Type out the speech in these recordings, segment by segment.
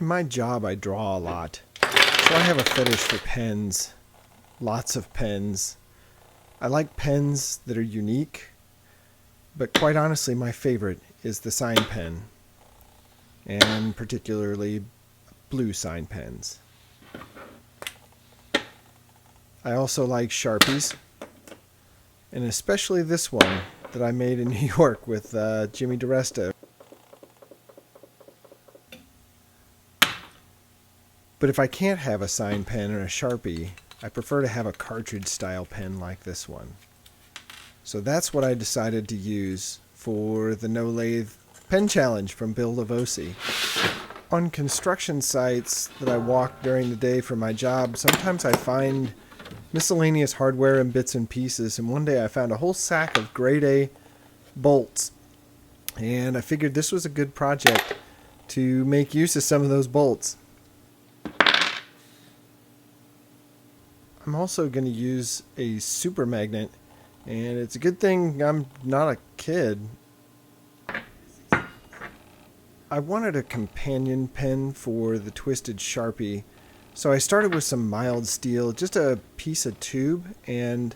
In my job, I draw a lot, so I have a fetish for pens. Lots of pens. I like pens that are unique, but quite honestly, my favorite is the sign pen, and particularly blue sign pens. I also like Sharpies, and especially this one that I made in New York with Jimmy DiResta. But if I can't have a sign pen or a Sharpie, I prefer to have a cartridge style pen like this one. So that's what I decided to use for the No Lathe Pen Challenge from Bill Lavosi. On construction sites that I walk during the day for my job, sometimes I find miscellaneous hardware and bits and pieces, and one day I found a whole sack of grade A bolts, and I figured this was a good project to make use of some of those bolts. I'm also going to use a super magnet, and it's a good thing I'm not a kid. I wanted a companion pen for the Twisted Sharpie, so I started with some mild steel, just a piece of tube, and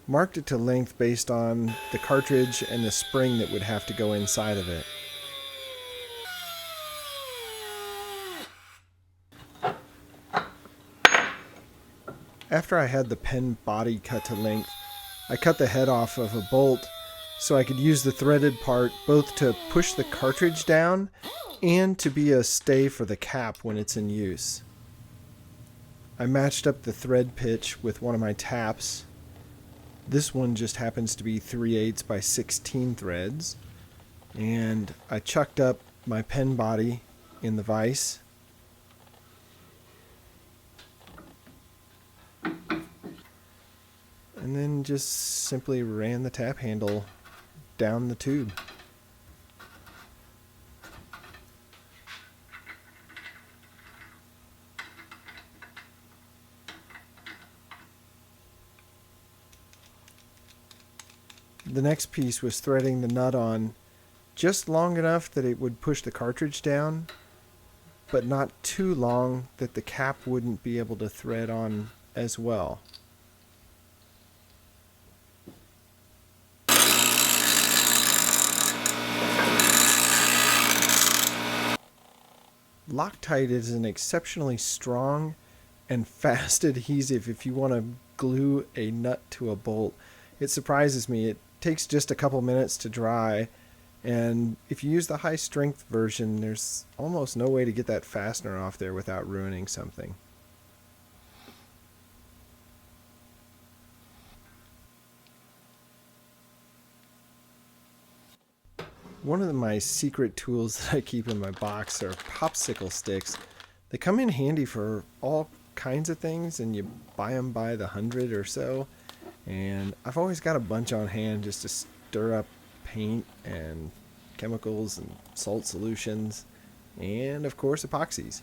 marked it to length based on the cartridge and the spring that would have to go inside of it. After I had the pen body cut to length, I cut the head off of a bolt so I could use the threaded part both to push the cartridge down and to be a stay for the cap when it's in use. I matched up the thread pitch with one of my taps. This one just happens to be 3/8 by 16 threads. And I chucked up my pen body in the vise. And then just simply ran the tap handle down the tube. The next piece was threading the nut on just long enough that it would push the cartridge down, but not too long that the cap wouldn't be able to thread on as well. Loctite is an exceptionally strong and fast adhesive if you want to glue a nut to a bolt. It surprises me. It takes just a couple minutes to dry, and if you use the high strength version, there's almost no way to get that fastener off there without ruining something. One of my secret tools that I keep in my box are popsicle sticks. They come in handy for all kinds of things, and you buy them by the 100 or so. And I've always got a bunch on hand just to stir up paint and chemicals and salt solutions, and of course epoxies.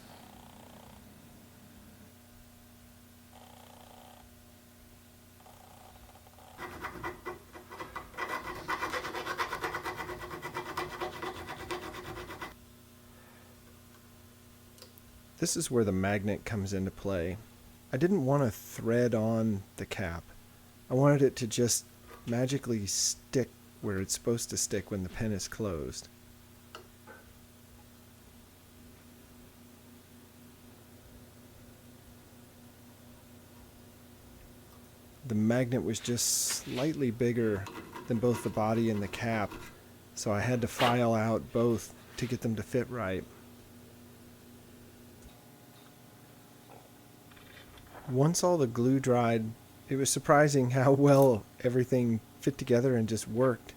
This is where the magnet comes into play. I didn't want to thread on the cap. I wanted it to just magically stick where it's supposed to stick when the pen is closed. The magnet was just slightly bigger than both the body and the cap, so I had to file out both to get them to fit right. Once all the glue dried, it was surprising how well everything fit together and just worked.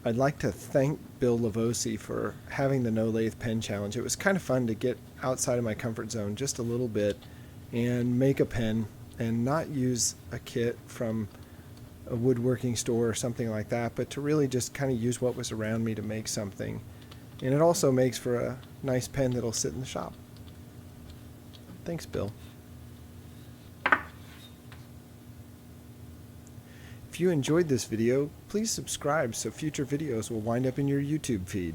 I'd like to thank Bill Lavosi for having the No Lathe Pen Challenge. It was kind of fun to get outside of my comfort zone just a little bit and make a pen and not use a kit from a woodworking store or something like that, but to really just kind of use what was around me to make something. And it also makes for a nice pen that'll sit in the shop. Thanks, Bill. If you enjoyed this video, please subscribe so future videos will wind up in your YouTube feed.